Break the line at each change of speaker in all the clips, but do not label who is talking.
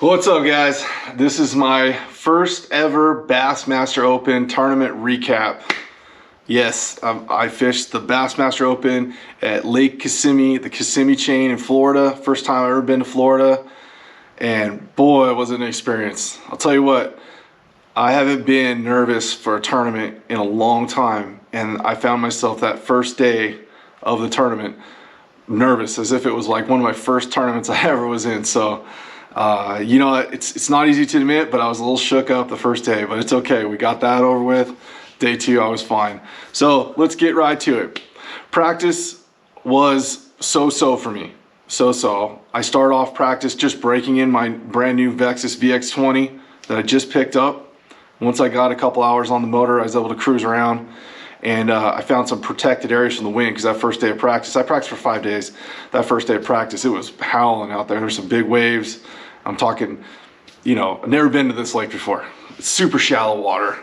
What's up, guys? This is my first ever Bassmaster Open tournament recap. Yes, I fished the Bassmaster Open at Lake Kissimmee, the Kissimmee chain in Florida. First time I've ever been to Florida, and boy, was it an experience. I'll tell you what, I haven't been nervous for a tournament in a long time, and I found myself that first day of the tournament nervous, as if it was like one of my first tournaments I ever was in. So you know, it's not easy to admit, but I was a little shook up the first day, but it's okay. We got that over with. Day two, I was fine. So let's get right to it. Practice was so-so for me. So-so. I started off practice just breaking in my brand new Vexus VX20 that I just picked up. Once I got a couple hours on the motor, I was able to cruise around, and I found some protected areas from the wind, because that first day of practice, I practiced for 5 days. That first day of practice, it was howling out there. There's some big waves. I'm talking, you know, I've never been to this lake before. It's super shallow water.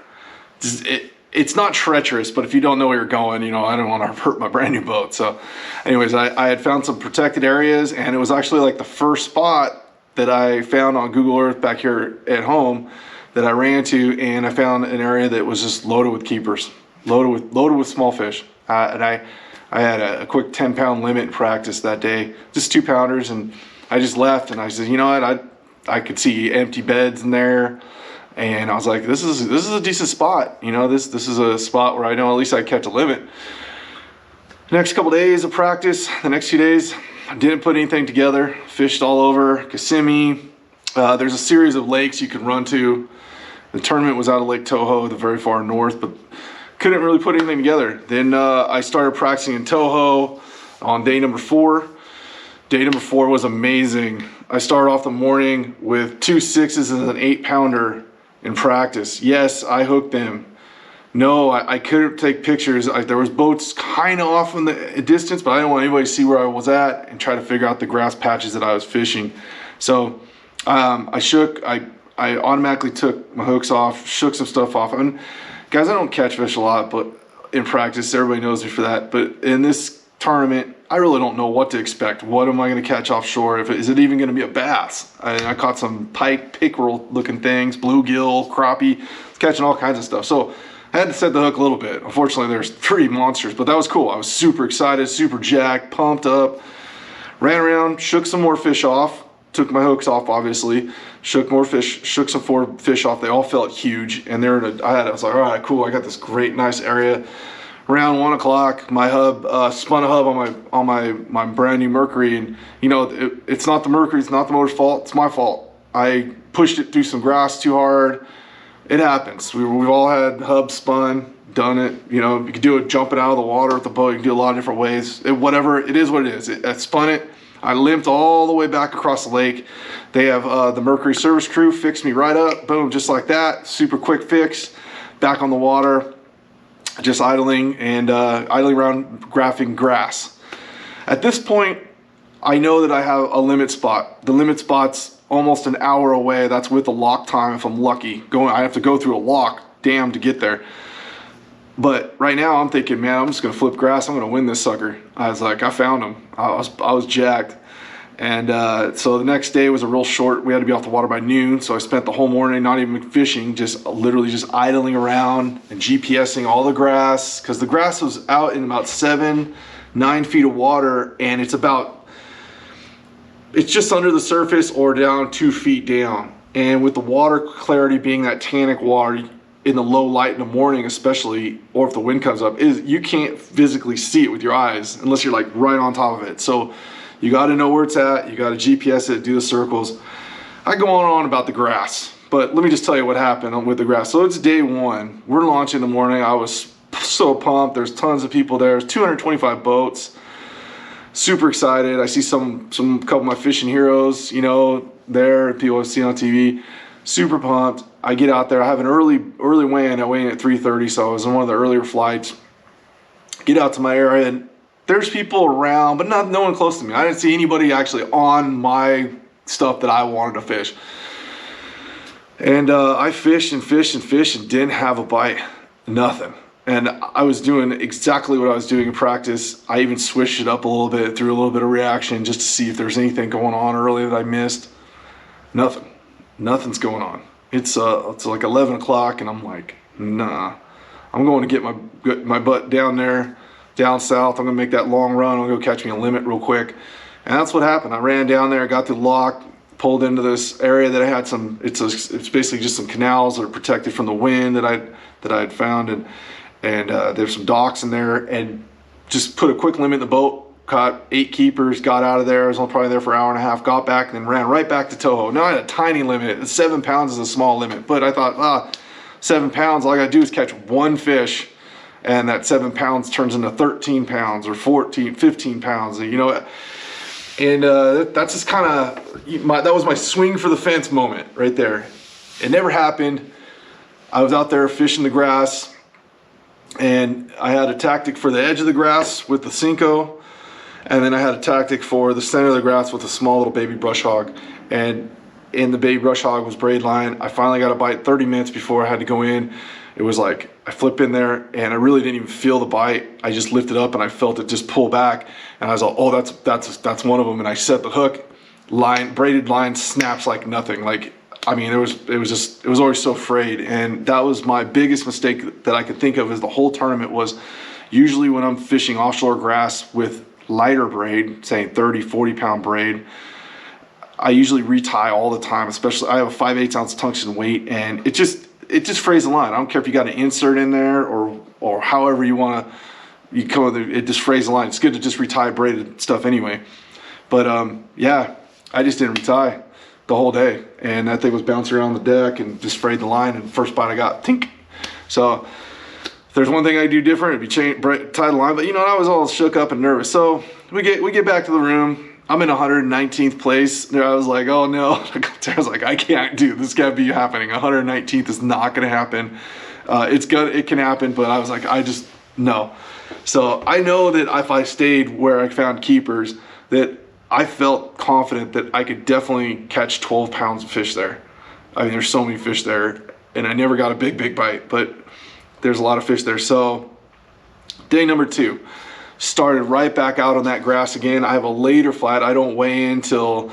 It's not treacherous, but if you don't know where you're going, you know, I don't want to hurt my brand new boat. So anyways, I had found some protected areas, and it was actually like the first spot that I found on Google Earth back here at home that I ran to, and I found an area that was just loaded with keepers, loaded with small fish. And I had a quick 10-pound limit in practice that day, just 2-pounders, and I just left, and I said, you know what, I could see empty beds in there, and I was like, this is a decent spot. You know, this is a spot where I know at least I kept a limit. Next couple days of practice, the next few days, I didn't put anything together. Fished all over Kissimmee. There's a series of lakes you can run to. The tournament was out of Lake Toho, the very far north, but couldn't really put anything together. Then I started practicing in Toho on day number 4. Day number 4 was amazing. I started off the morning with 2 6s and an 8-pounder in practice. Yes, I hooked them. No, I couldn't take pictures. There was boats kind of off in the distance, but I didn't want anybody to see where I was at and try to figure out the grass patches that I was fishing. So I automatically took my hooks off, shook some stuff off. I mean, guys, I don't catch fish a lot, but in practice, everybody knows me for that. But in this tournament, I really don't know what to expect. What am I going to catch offshore? Is it even going to be a bass? I caught some pike, pickerel looking things, bluegill, crappie, catching all kinds of stuff. So I had to set the hook a little bit. Unfortunately, there's 3 monsters, but that was cool. I was super excited, super jacked, pumped up. Ran around, shook some more fish off, took my hooks off, obviously, shook more fish, shook some 4 fish off. They all felt huge, and I was like, all right, cool. I got this great, nice area. Around 1 o'clock, my hub spun a hub on my brand new Mercury, and you know, it's not the Mercury, it's not the motor's fault, it's my fault. I pushed it through some grass too hard. It happens. We've all had hubs spun, done it. You know, you can do it jumping out of the water with the boat. You can do a lot of different ways. Whatever, it is what it is. I spun it. I limped all the way back across the lake. They have the Mercury service crew fixed me right up, boom, just like that. Super quick fix. Back on the water, just idling around graphing grass. At this point, I know that I have a limit spot. The limit spot's almost an hour away. That's with a lock time if I'm lucky. I have to go through a lock dam to get there. But right now I'm thinking, man, I'm just gonna flip grass. I'm gonna win this sucker. I was like, I found him. I was jacked. And so the next day was a real short. We had to be off the water by noon. So I spent the whole morning not even fishing, just literally just idling around and GPSing all the grass, because the grass was out in about 7-9 feet of water, and it's just under the surface or down 2 feet down. And with the water clarity being that tannic water in the low light in the morning especially, or if the wind comes up, you can't physically see it with your eyes unless you're like right on top of it. So you got to know where it's at. You got to GPS it, do the circles. I go on and on about the grass, but let me just tell you what happened with the grass. So it's day 1. We're launching in the morning. I was so pumped. There's tons of people there. There's 225 boats. Super excited. I see some couple of my fishing heroes, you know, there, people I've seen on TV. Super pumped. I get out there. I have an early weigh-in. I weigh in at 3:30, so I was on one of the earlier flights. Get out to my area, and there's people around, but no one close to me. I didn't see anybody actually on my stuff that I wanted to fish. And I fished and fished and fished and didn't have a bite. Nothing. And I was doing exactly what I was doing in practice. I even switched it up a little bit, threw a little bit of reaction just to see if there's anything going on early that I missed. Nothing. Nothing's going on. It's like 11 o'clock, and I'm like, nah. I'm going to get my butt down there, down south. I'm gonna make that long run. I'm gonna go catch me a limit real quick. And that's what happened. I ran down there, got through the lock, pulled into this area that I had some. It's basically just some canals that are protected from the wind that I had found, and there's some docks in there, and just put a quick limit in the boat. Caught 8 keepers, got out of there. I was probably there for an hour and a half, got back, and then ran right back to Toho. Now I had a tiny limit. 7 pounds is a small limit, but I thought, 7 pounds, all I gotta do is catch one fish, and that 7 pounds turns into 13 pounds or 14, 15 pounds, you know. And that's just kind of, that was my swing for the fence moment right there. It never happened. I was out there fishing the grass, and I had a tactic for the edge of the grass with the Cinco, and then I had a tactic for the center of the grass with a small little baby brush hog. And in the baby brush hog was braid line. I finally got a bite 30 minutes before I had to go in. It was like, I flip in there, and I really didn't even feel the bite. I just lifted up and I felt it just pull back, and I was like, oh, that's one of them. And I set the hook, braided line snaps like nothing. Like, I mean, it was always so frayed. And that was my biggest mistake that I could think of as the whole tournament. Was usually when I'm fishing offshore grass with lighter braid, say 30, 40 pound braid, I usually retie all the time. Especially, I have a 5/8 ounce tungsten weight, and it just frays the line. I don't care if you got an insert in there or however you want to, you come with it, it just frays the line. It's good to just retie braided stuff anyway. But yeah, I just didn't retie the whole day, and that thing was bouncing around the deck and just frayed the line, and first bite I got, tink. So if there's one thing I do different, it'd be tie the line. But you know, I was all shook up and nervous. So we get back to the room. I'm in 119th place. I was like, oh no. I was like, I can't do this. Can't be happening. 119th is not going to happen. It can happen, but I was like, no. So I know that if I stayed where I found keepers, that I felt confident that I could definitely catch 12 pounds of fish there. I mean, there's so many fish there, and I never got a big bite, but there's a lot of fish there. So day number 2. Started right back out on that grass again. I have a later flat. I don't weigh in till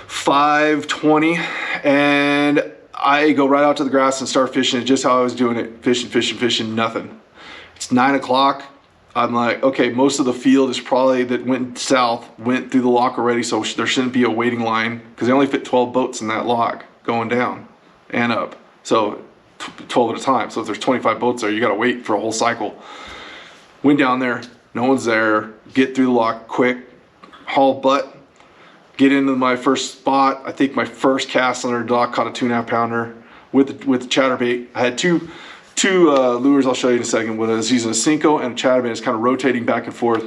5:20, and I go right out to the grass and start fishing just how I was doing it. Fishing, nothing. It's 9 o'clock. I'm like, okay, most of the field is probably that went south, went through the lock already, so there shouldn't be a waiting line, because they only fit 12 boats in that lock going down and up. So 12 at a time. So if there's 25 boats there, you got to wait for a whole cycle. Went down there. No one's there. Get through the lock quick, haul butt, get into my first spot. I think my first cast under a dock caught a 2.5 pounder with the chatterbait. I had two lures I'll show you in a second. But I was using a Cinco and a chatterbait. It's kind of rotating back and forth,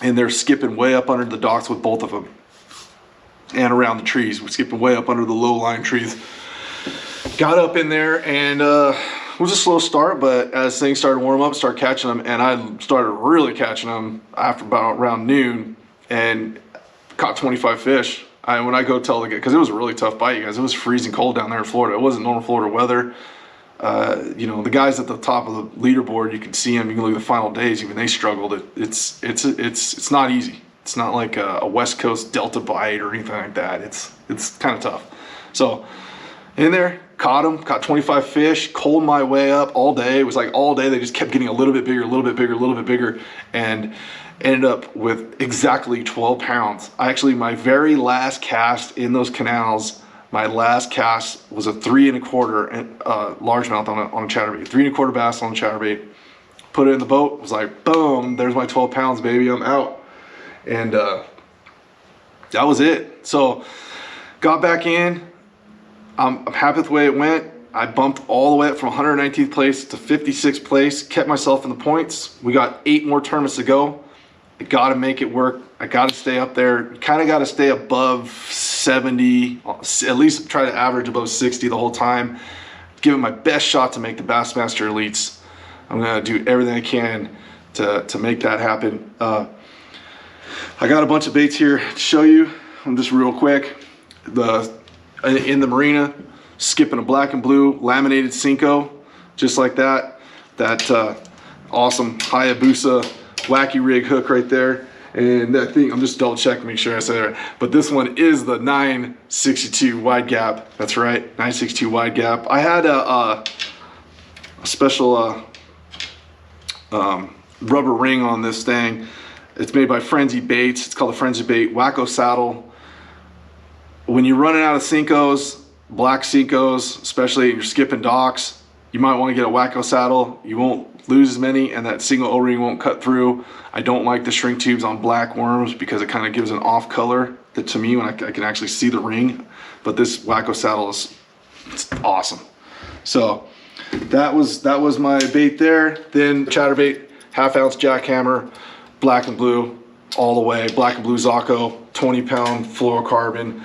and they're skipping way up under the docks with both of them, and around the trees. We're skipping way up under the low-lying trees. Got up in there, and it was a slow start, but as things started to warm up, started catching them, and I started really catching them after about around noon, and caught 25 fish. When I go tell the guy, because it was a really tough bite, you guys. It was freezing cold down there in Florida. It wasn't normal Florida weather. You know, the guys at the top of the leaderboard, you can see them. You can look at the final days. Even they struggled. It's not easy. It's not like a West Coast Delta bite or anything like that. It's kind of tough. So in there, caught 25 fish, cold my way up all day. It was like all day they just kept getting a little bit bigger, and ended up with exactly 12 pounds. My very last cast in those canals, my last cast was a 3 1/4 largemouth on a chatterbait, 3 1/4 bass on a chatterbait. Put it in the boat, was like, boom, there's my 12 pounds, baby, I'm out. And that was it. So got back in. I'm happy with the way it went. I bumped all the way up from 119th place to 56th place, kept myself in the points. We got 8 more tournaments to go. I got to make it work. I got to stay up there. Kind of got to stay above 70, at least try to average above 60 the whole time. Give it my best shot to make the Bassmaster Elites. I'm going to do everything I can to make that happen. I got a bunch of baits here to show you. I'm just real quick. In the marina, skipping a black and blue laminated Cinco, just like that. That awesome Hayabusa wacky rig hook right there. And I think I'm just double checking, make sure I said it right. But this one is the 962 wide gap. That's right, 962 wide gap. I had a special rubber ring on this thing. It's made by Frenzy Baits. It's called the Frenzy Bait Wacko Saddle. When you're running out of Cincos, black Cincos, especially you're skipping docks, you might want to get a Wacko saddle. You won't lose as many, and that single O-ring won't cut through. I don't like the shrink tubes on black worms because it kind of gives an off color that to me when I can actually see the ring. But this Wacko saddle is awesome. So that was my bait there. Then chatterbait, 1/2 ounce jackhammer, black and blue all the way. Black and blue Zacco, 20-pound fluorocarbon.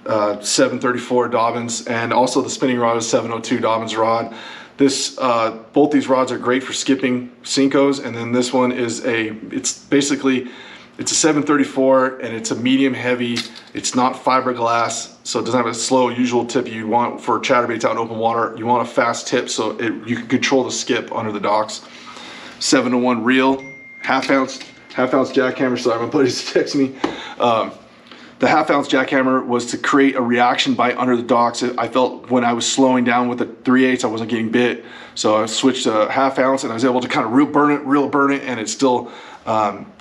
734 Dobbins, and also the spinning rod is 702 Dobbins rod. This both these rods are great for skipping Cincos, and then this one is it's a 734 and it's a medium heavy. It's not fiberglass, so it doesn't have a slow usual tip you want for chatterbaits out in open water. You want a fast tip so you can control the skip under the docks. 7-to-1 reel, 1/2 ounce jackhammer. Sorry, my buddy's texting me. The 1/2 ounce jackhammer was to create a reaction bite under the docks. I felt when I was slowing down with the 3/8 I wasn't getting bit, so I switched to 1/2 ounce and I was able to kind of real burn it, and it still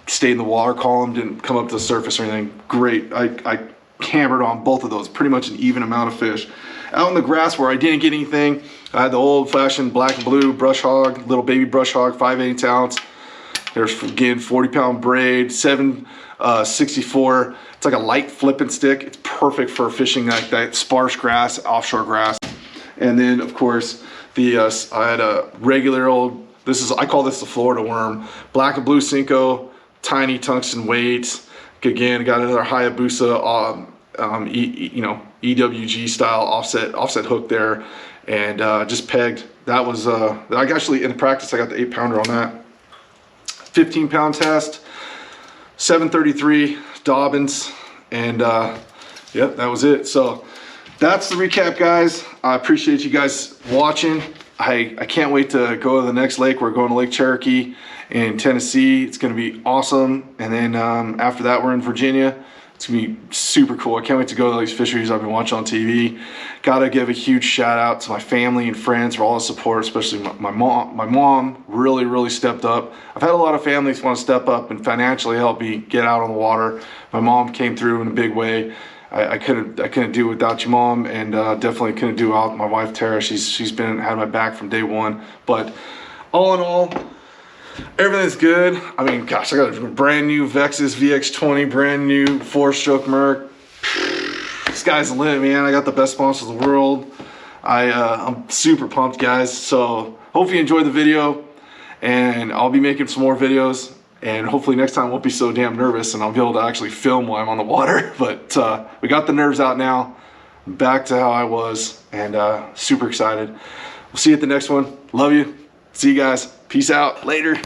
stayed in the water column, didn't come up to the surface or anything. Great. I hammered on both of those, pretty much an even amount of fish. Out in the grass where I didn't get anything, I had the old-fashioned black and blue brush hog, little baby brush hog, 5/8 ounce. There's again 40-pound braid, 764. It's like a light flipping stick. It's perfect for fishing like that sparse grass, offshore grass. And then of course I had a regular old. I call this the Florida worm, black and blue Cinco, tiny tungsten weights. Again, got another Hayabusa, EWG style offset hook there, and just pegged. That was I actually in practice I got the 8-pounder on that. 15-pound test, 733 Dobbins, and yep, that was it. So that's the recap, guys. I appreciate you guys watching. I can't wait to go to the next lake. We're going to Lake Cherokee in Tennessee. It's going to be awesome. And then after that, we're in Virginia. It's going to be super cool. I can't wait to go to these fisheries I've been watching on TV. Gotta give a huge shout out to my family and friends for all the support, especially my mom. My mom really stepped up. I've had a lot of families want to step up and financially help me get out on the water. My mom came through in a big way. I couldn't do it without you, Mom, and definitely couldn't do without my wife Tara. She's had my back from day one. But all in all, everything's good. I mean, gosh, I got a brand new Vexus VX20, brand new 4-stroke Merc. Sky's the limit, man. I got the best sponsors in the world. I'm super pumped, guys. So hopefully you enjoyed the video, and I'll be making some more videos. And hopefully next time I won't be so damn nervous and I'll be able to actually film while I'm on the water. But we got the nerves out now. Back to how I was, and super excited. We'll see you at the next one. Love you. See you guys. Peace out. Later.